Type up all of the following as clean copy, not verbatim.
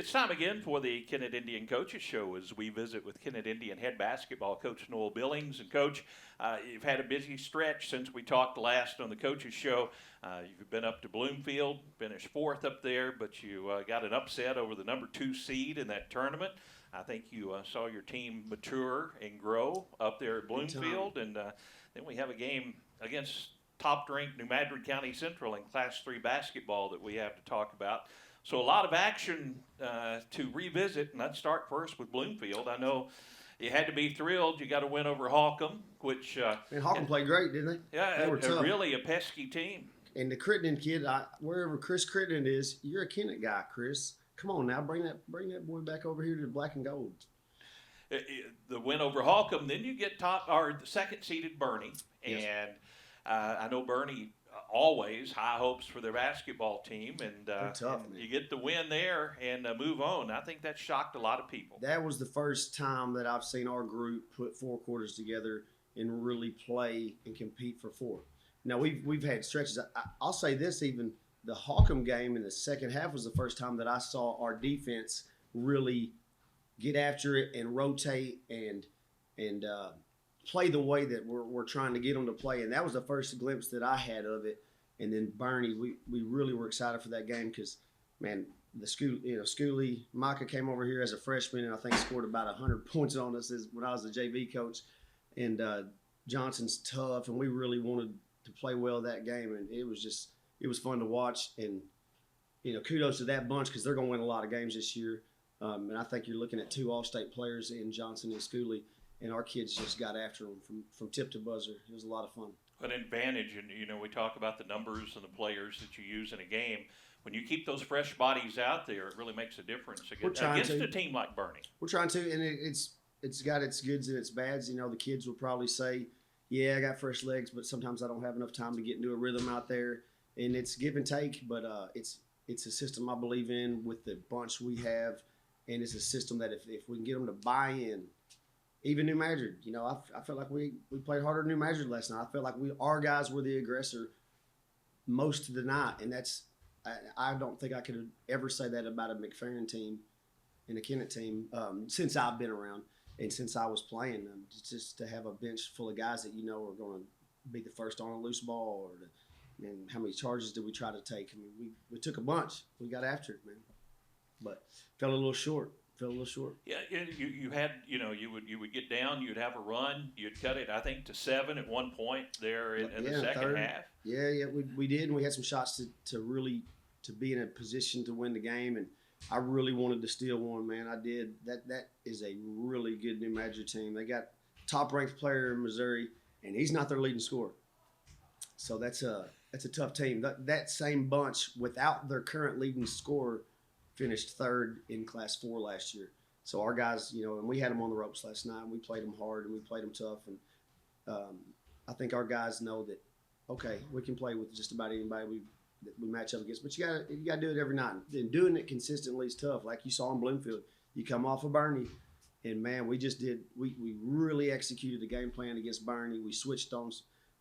It's time again for the Kennett Indian Coaches Show as we visit with Kennett Indian head basketball coach Noll Billings. And Coach, you've had a busy stretch since we talked last on the Coaches Show. You've been up to Bloomfield, finished fourth up there, but you got an upset over the number 2 seed in that tournament. I think you saw your team mature and grow up there at Bloomfield. And then we have a game against top-ranked Madrid County Central in Class 3 basketball that we have to talk about. So a lot of action to revisit, and let's start first with Bloomfield. I know you had to be thrilled. You got to win over Holcomb, which and Holcomb played great, didn't they? Yeah, they were really a pesky team. And the Crittenden kid, wherever Chris Crittenden is, you're a Kennett guy, Chris. Come on now, bring that boy back over here to the black and gold. The win over Holcomb, then you get the second-seeded Bernie, yes. And I know Bernie always high hopes for their basketball team, and you get the win there and move on. I think that shocked a lot of people. That was the first time that I've seen our group put 4 quarters together and really play and compete for 4. Now we've had stretches. I'll say this: even the Holcomb game in the second half was the first time that I saw our defense really get after it and rotate and play the way that we're trying to get them to play. And that was the first glimpse that I had of it. And then Bernie, we really were excited for that game because, man, Schooley, Micah came over here as a freshman and I think scored about 100 points on us when I was the JV coach. And Johnson's tough, and we really wanted to play well that game. And it was fun to watch. And, kudos to that bunch because they're going to win a lot of games this year. And I think you're looking at 2 All-State players in Johnson and Schooley. And our kids just got after them from tip to buzzer. It was a lot of fun. An advantage, and we talk about the numbers and the players that you use in a game. When you keep those fresh bodies out there, it really makes a difference against a team like Bernie. We're trying to, and it's got its goods and its bads. The kids will probably say, yeah, I got fresh legs, but sometimes I don't have enough time to get into a rhythm out there. And it's give and take, but it's a system I believe in with the bunch we have, and it's a system that if we can get them to buy in. Even New Madrid, I felt like we played harder than New Madrid last night. I felt like our guys were the aggressor most of the night, and I don't think I could ever say that about a McFerrin team and a Kennett team since I've been around and since I was playing. Just to have a bench full of guys that are going to be the first on a loose ball, and how many charges did we try to take? I mean, we took a bunch. We got after it, man, but fell a little short. Yeah, you had you would get down, you'd have a run, you'd cut it I think to 7 at one point there in the second half. Yeah, we did, and we had some shots to really be in a position to win the game, and I really wanted to steal one, man. I did. That is a really good New Madrid team. They got top ranked player in Missouri, and he's not their leading scorer. So that's a tough team. That same bunch without their current leading scorer finished 3rd in Class 4 last year. So our guys, and we had them on the ropes last night. And we played them hard and we played them tough. And I think our guys know that, okay, we can play with just about anybody we match up against. But you got to do it every night. And doing it consistently is tough. Like you saw in Bloomfield, you come off of Bernie, and man, we really executed the game plan against Bernie. We switched on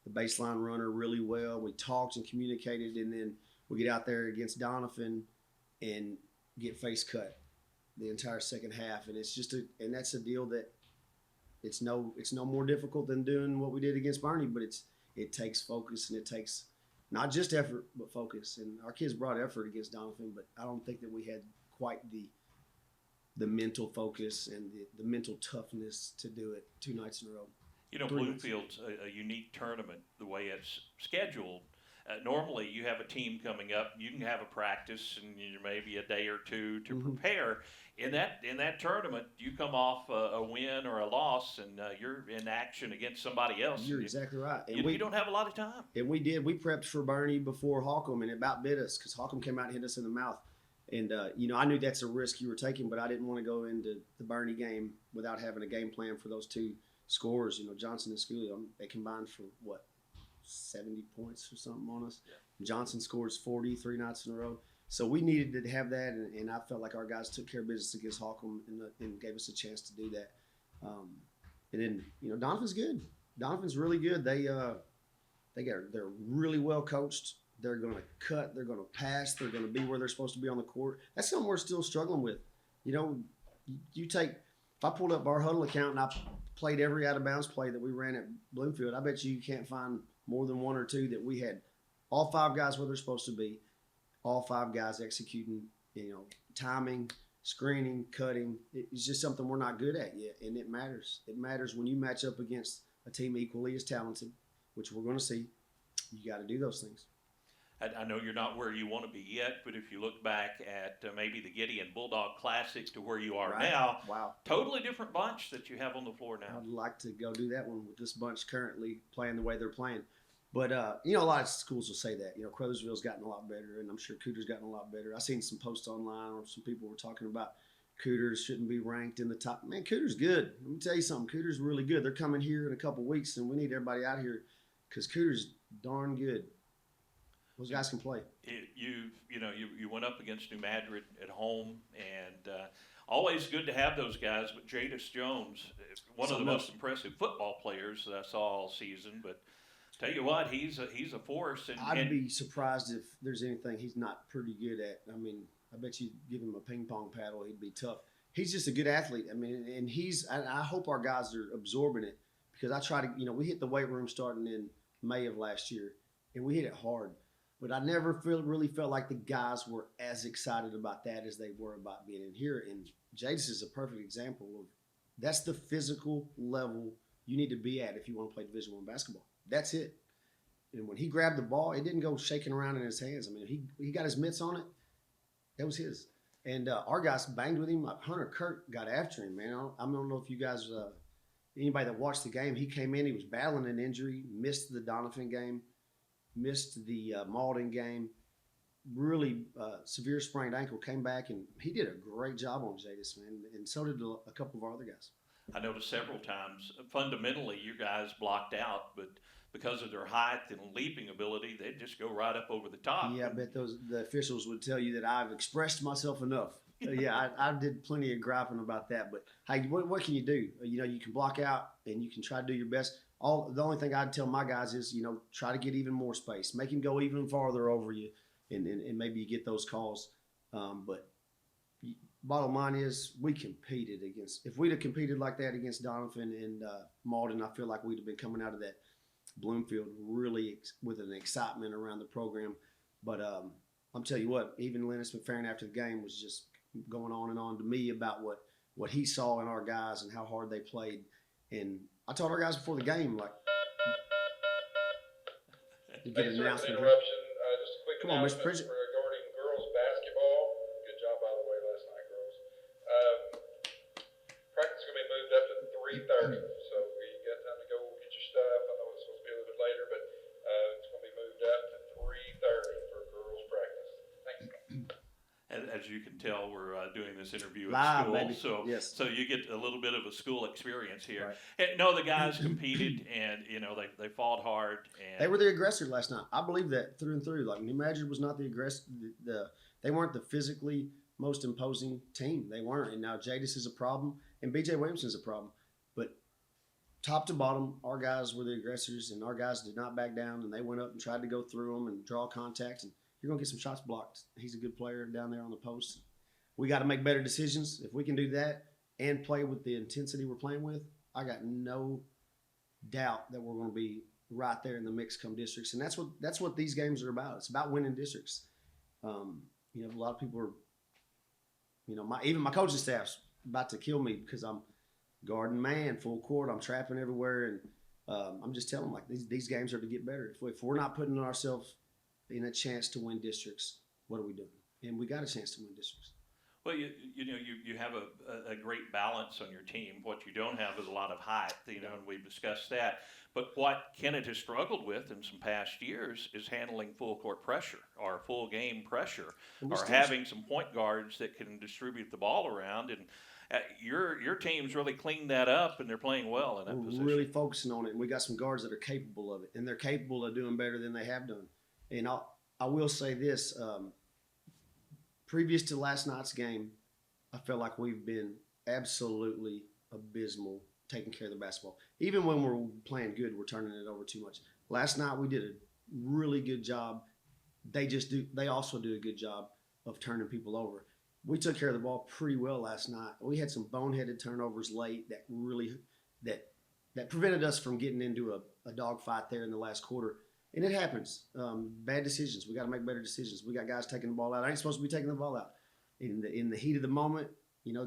the baseline runner really well. We talked and communicated, and then we get out there against Donovan and get face cut the entire second half, and and that's a deal that it's no more difficult than doing what we did against Bernie, but it takes focus, and it takes not just effort but focus. And our kids brought effort against Donovan, but I don't think that we had quite the mental focus and the mental toughness to do it 2 nights in a row. Bloomfield's a unique tournament the way it's scheduled. Normally, you have a team coming up. You can have a practice and maybe a day or 2 to prepare. In that tournament, you come off a win or a loss, and you're in action against somebody else. You're exactly right. And you don't have a lot of time. And we did. We prepped for Bernie before Holcomb, and it about bit us because Holcomb came out and hit us in the mouth. And I knew that's a risk you were taking, but I didn't want to go into the Bernie game without having a game plan for those 2 scorers. Johnson and Schooley, they combined for what? 70 points or something on us. Yeah. Johnson scores 40 3 nights in a row. So we needed to have that, and I felt like our guys took care of business against Holcomb and gave us a chance to do that. And then, Donovan's good. Donovan's really good. They're really well coached. They're going to cut. They're going to pass. They're going to be where they're supposed to be on the court. That's something we're still struggling with. You know, you take if I pulled up our huddle account and I played every out of bounds play that we ran at Bloomfield, I bet you can't find more than one or two that we had all 5 guys where they're supposed to be, all 5 guys executing, timing, screening, cutting. It's just something we're not good at yet, and it matters. It matters when you match up against a team equally as talented, which we're going to see. You got to do those things. I know you're not where you want to be yet, but if you look back at maybe the Gideon Bulldog Classic to where you are now, wow, totally different bunch that you have on the floor now. I'd like to go do that one with this bunch currently playing the way they're playing. But, a lot of schools will say that. Crothersville's gotten a lot better, and I'm sure Cooter's gotten a lot better. I seen some posts online where some people were talking about Cooters shouldn't be ranked in the top. Man, Cooter's good. Let me tell you something. Cooter's really good. They're coming here in a couple weeks, and we need everybody out here because Cooter's darn good. Those guys can play. You went up against New Madrid at home, and always good to have those guys. But Jadis Jones, one of the most impressive football players that I saw all season. But tell you what, he's a force. I'd be surprised if there's anything he's not pretty good at. I mean, I bet you give him a ping pong paddle, he'd be tough. He's just a good athlete. I mean, and I hope our guys are absorbing it because I try to, we hit the weight room starting in May of last year, and we hit it hard. But I never really felt like the guys were as excited about that as they were about being in here. And Jadis is a perfect example of that's the physical level you need to be at if you want to play Division I basketball. That's it. And when he grabbed the ball, it didn't go shaking around in his hands. I mean, he got his mitts on it. That was his. And our guys banged with him. Hunter Kirk got after him, man. I don't know if you guys, anybody that watched the game, he came in, he was battling an injury, missed the Donovan game, missed the Malden game, really severe sprained ankle, came back, and he did a great job on Jadis, man, and so did a couple of our other guys. I noticed several times, fundamentally, you guys blocked out, but because of their height and leaping ability, they'd just go right up over the top. Yeah, I bet the officials would tell you that I've expressed myself enough. Yeah, I did plenty of griping about that, but hey, what can you do? You can block out, and you can try to do your best. The only thing I'd tell my guys is, try to get even more space. Make him go even farther over you, and maybe you get those calls. But bottom line is we competed against – if we'd have competed like that against Donovan and Malden, I feel like we'd have been coming out of that Bloomfield really with an excitement around the program. But I'm telling you what, even Lennis McFerrin after the game was just going on and on to me about what he saw in our guys and how hard they played. And I told our guys before the game, like, you get an announcement. Just a quick Come on, Mr. announcement Pritchett. regarding girls basketball. Good job, by the way, last night, girls. Practice is going to be moved up to 3:30, so you got time to go get your stuff. I know it's supposed to be a little bit later, but it's going to be moved up to 3:30 for girls practice. Thanks. As you can tell, we're doing this interview Live, at school, baby. so Yes. so you get a little bit of a school experience here. Right. And, no, the guys competed, and they fought hard. And They were the aggressor last night. I believe that through and through. Like, New Madrid was not the aggressor. They weren't the physically most imposing team. They weren't. And now Jadis is a problem, and B.J. Williamson's a problem. But top to bottom, our guys were the aggressors, and our guys did not back down, and they went up and tried to go through them and draw contact. And you're going to get some shots blocked. He's a good player down there on the post. We got to make better decisions. If we can do that and play with the intensity we're playing with, I got no doubt that we're going to be right there in the mix come districts. And that's what these games are about. It's about winning districts. A lot of people are, even my coaching staff's about to kill me because I'm guarding man, full court. I'm trapping everywhere. And I'm just telling them, like, these games are to get better. If we're not putting ourselves in a chance to win districts, what are we doing? And we got a chance to win districts. Well, you have a great balance on your team. What you don't have is a lot of height, and we've discussed that. But what Kennett has struggled with in some past years is handling full court pressure or full game pressure, or having some point guards that can distribute the ball around. And your team's really cleaned that up, and they're playing well in that position. We're really focusing on it, and we got some guards that are capable of it, and they're capable of doing better than they have done. And I will say this, previous to last night's game, I felt like we've been absolutely abysmal taking care of the basketball. Even when we're playing good, we're turning it over too much. Last night we did a really good job. They also do a good job of turning people over. we took care of the ball pretty well last night. We had some boneheaded turnovers late that really that prevented us from getting into a dogfight there in the last quarter. And it happens. Bad decisions. We got to make better decisions. We got guys taking the ball out. I ain't supposed to be taking the ball out. In the heat of the moment,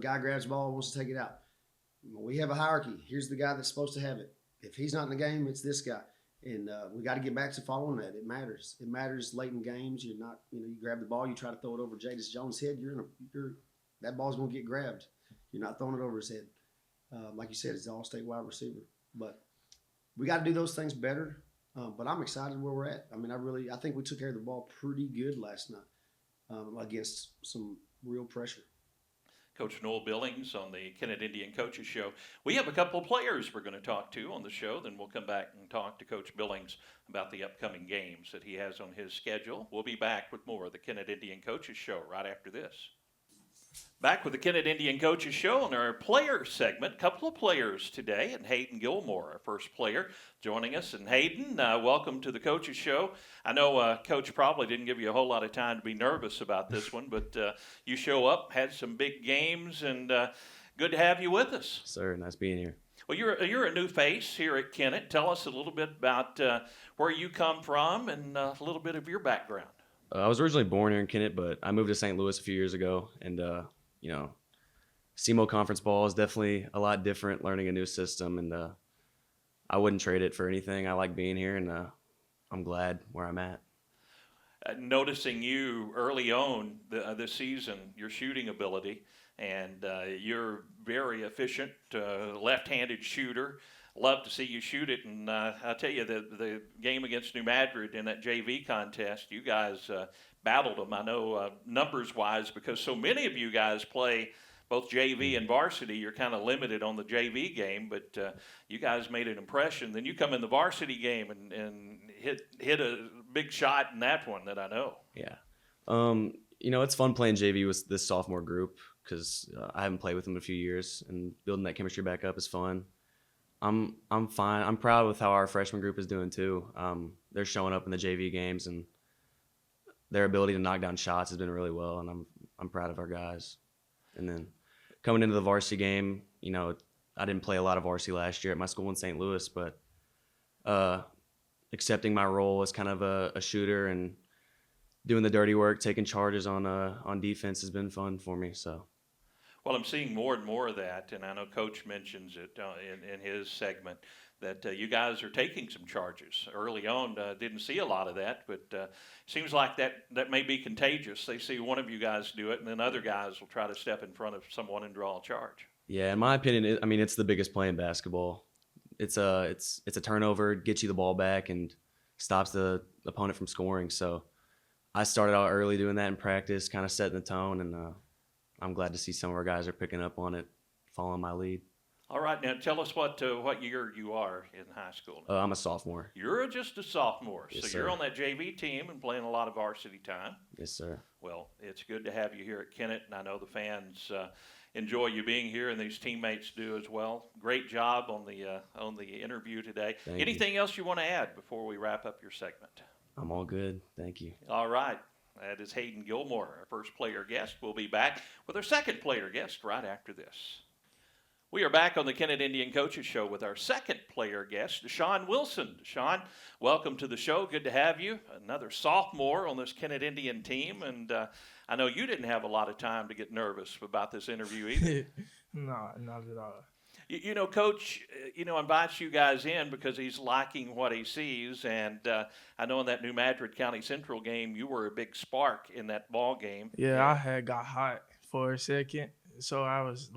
guy grabs the ball and wants to take it out. We have a hierarchy. Here's the guy that's supposed to have it. If he's not in the game, it's this guy. And we got to get back to following that. It matters. It matters late in games. You're not, you grab the ball, you try to throw it over Jadis Jones' head. That ball's going to get grabbed. You're not throwing it over his head. Like you said, it's an all-state wide receiver. But we got to do those things better. But I'm excited where we're at. I mean, I think we took care of the ball pretty good last night against some real pressure. Coach Noll Billings on the Kennett Indian Coaches Show. We have a couple of players we're going to talk to on the show. Then we'll come back and talk to Coach Billings about the upcoming games that he has on his schedule. We'll be back with more of the Kennett Indian Coaches Show right after this. Back with the Kennett Indian Coaches Show on our player segment. A couple of players today, and Hayden Gilmore, our first player, joining us. And Hayden, welcome to the Coaches Show. I know Coach probably didn't give you a whole lot of time to be nervous about this one, but you show up, had some big games, and good to have you with us. Sir, nice being here. Well, you're a new face here at Kennett. Tell us a little bit about where you come from and a little bit of your background. I was originally born here in Kennett, but I moved to St. Louis a few years ago, and SEMO conference ball is definitely a lot different, learning a new system, and I wouldn't trade it for anything. I like being here, and I'm glad where I'm at. Noticing you early on this season, your shooting ability, and you're very efficient, left-handed shooter. Love to see you shoot it, and I'll tell you, the game against New Madrid in that JV contest, you guys battled them, I know, numbers-wise, because so many of you guys play both JV and varsity. You're kind of limited on the JV game, but you guys made an impression. Then you come in the varsity game and hit a big shot in that one that I know. Yeah. It's fun playing JV with this sophomore group because I haven't played with them in a few years, and building that chemistry back up is fun. I'm fine. I'm proud with how our freshman group is doing too. They're showing up in the JV games, and their ability to knock down shots has been really well, and I'm proud of our guys. And then coming into the varsity game, I didn't play a lot of varsity last year at my school in St. Louis, but accepting my role as kind of a shooter and doing the dirty work, taking charges on defense has been fun for me. So. Well, I'm seeing more and more of that, and I know Coach mentions it in his segment, that you guys are taking some charges. Early on, didn't see a lot of that, but seems like that may be contagious. They see one of you guys do it, and then other guys will try to step in front of someone and draw a charge. Yeah, in my opinion, it's the biggest play in basketball. It's a turnover, gets you the ball back, and stops the opponent from scoring. So I started out early doing that in practice, kind of setting the tone, and I'm glad to see some of our guys are picking up on it, following my lead. All right, now tell us what year you are in high school. I'm a sophomore. You're just a sophomore, yes, so sir. You're on that JV team and playing a lot of varsity time. Yes, sir. Well, it's good to have you here at Kennett, and I know the fans enjoy you being here, and these teammates do as well. Great job on the interview today. Thank Anything else you want to add before we wrap up your segment? I'm all good. Thank you. All right. That is Hayden Gilmore, our first player guest. We'll be back with our second player guest right after this. We are back on the Kennett Indian Coaches Show with our second player guest, Deshaun Wilson. Deshaun, welcome to the show. Good to have you. Another sophomore on this Kennett Indian team, and I know you didn't have a lot of time to get nervous about this interview either. No, not at all. Coach, invites you guys in because he's liking what he sees, and I know in that New Madrid County Central game, you were a big spark in that ball game. Yeah, I had got hot for a second, so I was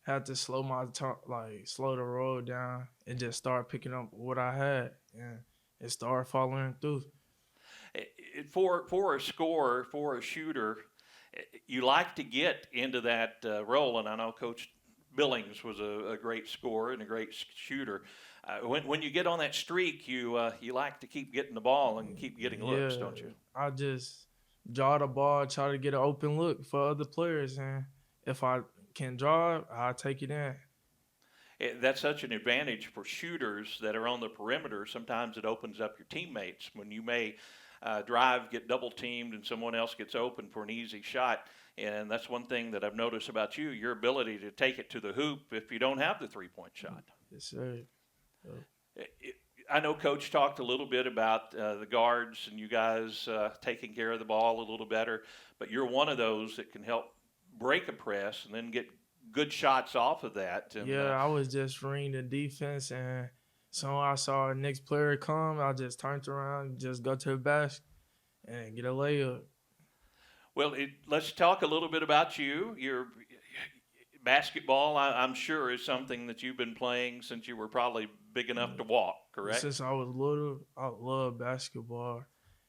had to slow the roll down and just start picking up what I had, and it started following through. For a scorer, for a shooter, you like to get into that role, and I know Coach Billings was a great scorer and a great shooter. When you get on that streak, you like to keep getting the ball and keep getting looks, don't you? I just draw the ball, try to get an open look for other players, and if I can draw it, I'll take it in. That's such an advantage for shooters that are on the perimeter. Sometimes it opens up your teammates when you may drive, get double teamed, and someone else gets open for an easy shot. and that's one thing that I've noticed about you, your ability to take it to the hoop if you don't have the three-point shot. Yes, sir. I know Coach talked a little bit about the guards and you guys taking care of the ball a little better, but you're one of those that can help break a press and then get good shots off of that. And, Yeah, I was just reading the defense, and so I saw the next player come. I just turned around, just go to the basket, and get a layup. well, let's talk a little bit about you. Your basketball, I'm sure, is something that you've been playing since you were probably big enough to walk, correct? Since I was little, I love basketball.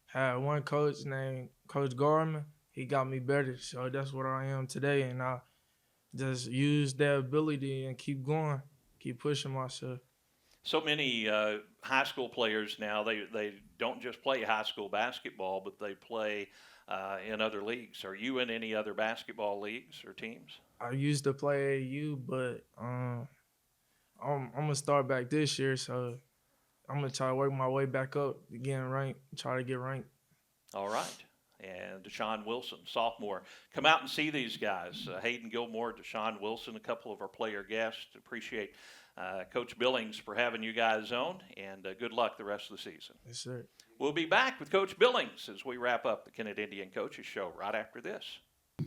Had one coach named Coach Garman. He got me better, so that's what I am today. And I just use that ability and keep going, keep pushing myself. So many high school players now, they don't just play high school basketball, but they play in other leagues. Are you in any other basketball leagues or teams? I used to play AU, but I'm gonna start back this year, so I'm gonna try to work my way back up, getting ranked, try to get ranked. All right. And Deshaun Wilson, sophomore. Come out and see these guys. Hayden, Gilmore, Deshaun Wilson, a couple of our player guests. Appreciate Coach Billings for having you guys on, and good luck the rest of the season. Yes, sir. We'll be back with Coach Billings as we wrap up the Kennett Indian Coaches Show right after this.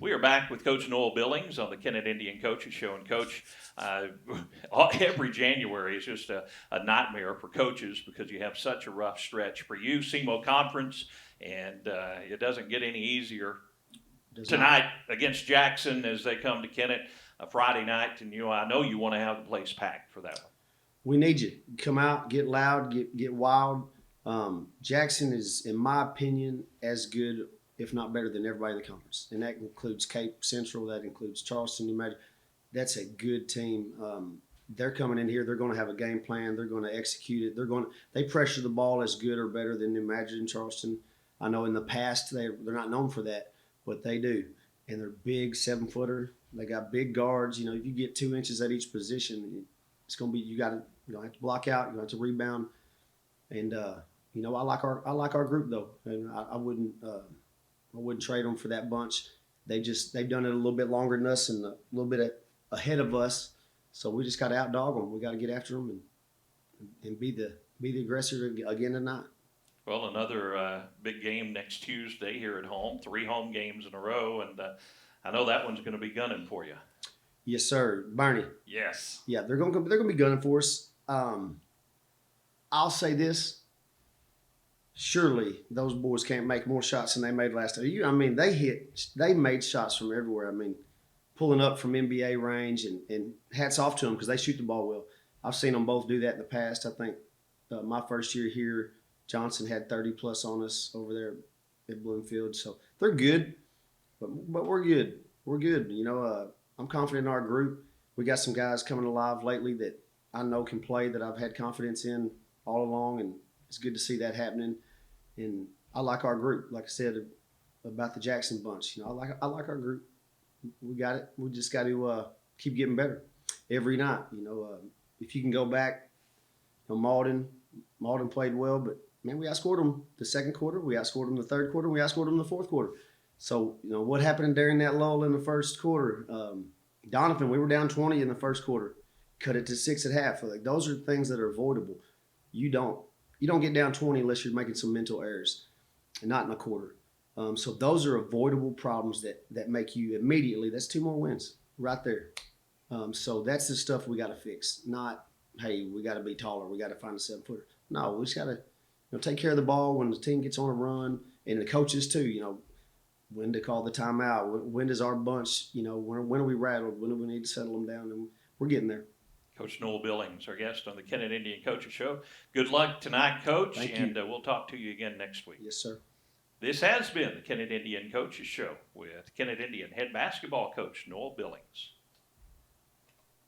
We are back with Coach Noll Billings on the Kennett Indian Coaches Show. And, Coach, every January is just a nightmare for coaches because you have such a rough stretch. For you, SEMO Conference, and it doesn't get any easier tonight against Jackson as they come to Kennett Friday night. And, I know you want to have the place packed for that one. We need you. Come out, get loud, get wild. Jackson is, in my opinion, as good, if not better than everybody in the conference. And that includes Cape Central, that includes Charleston, New Madrid. That's a good team. They're coming in here. They're going to have a game plan. They're going to execute it. They pressure the ball as good or better than New Madrid and Charleston. I know in the past they're not known for that, but they do. And they're big 7-footer. They got big guards. If you get 2 inches at each position, it's going to be you don't have to block out. You don't have to rebound. And I like our group though, and I wouldn't trade them for that bunch. They've done it a little bit longer than us and a little bit ahead of us. So we just got to outdog them. We got to get after them and be the aggressor again tonight. Well, another big game next Tuesday here at home. 3 home games in a row, and I know that one's going to be gunning for you. Yes, sir, Bernie. Yes. Yeah, they're going to be gunning for us. I'll say this. Surely those boys can't make more shots than they made last time. They made shots from everywhere. Pulling up from NBA range, and hats off to them because they shoot the ball well. I've seen them both do that in the past. I think my first year here, Johnson had 30-plus on us over there at Bloomfield. So they're good, but we're good. We're good. I'm confident in our group. We got some guys coming alive lately that I know can play that I've had confidence in all along, and it's good to see that happening. And I like our group. Like I said about the Jackson bunch, I like our group. We got it. We just got to keep getting better every night. If you can go back, Malden played well, but man, we outscored them the second quarter. We outscored them the third quarter. We outscored them the fourth quarter. So what happened during that lull in the first quarter? Donovan, we were down 20 in the first quarter, cut it to 6 at half. Like those are things that are avoidable. You don't get down 20 unless you're making some mental errors, and not in a quarter. So those are avoidable problems that make you immediately. That's 2 more wins right there. So that's the stuff we got to fix. Not, hey, we got to be taller. We got to find a 7-footer. No, we just got to take care of the ball when the team gets on a run, and the coaches too. When to call the timeout. When does our bunch? When are we rattled? When do we need to settle them down? And we're getting there. Coach Noll Billings, our guest on the Kennett Indian Coaches Show. Good luck tonight, Coach, and we'll talk to you again next week. Yes, sir. This has been the Kennett Indian Coaches Show with Kennett Indian head basketball coach Noll Billings.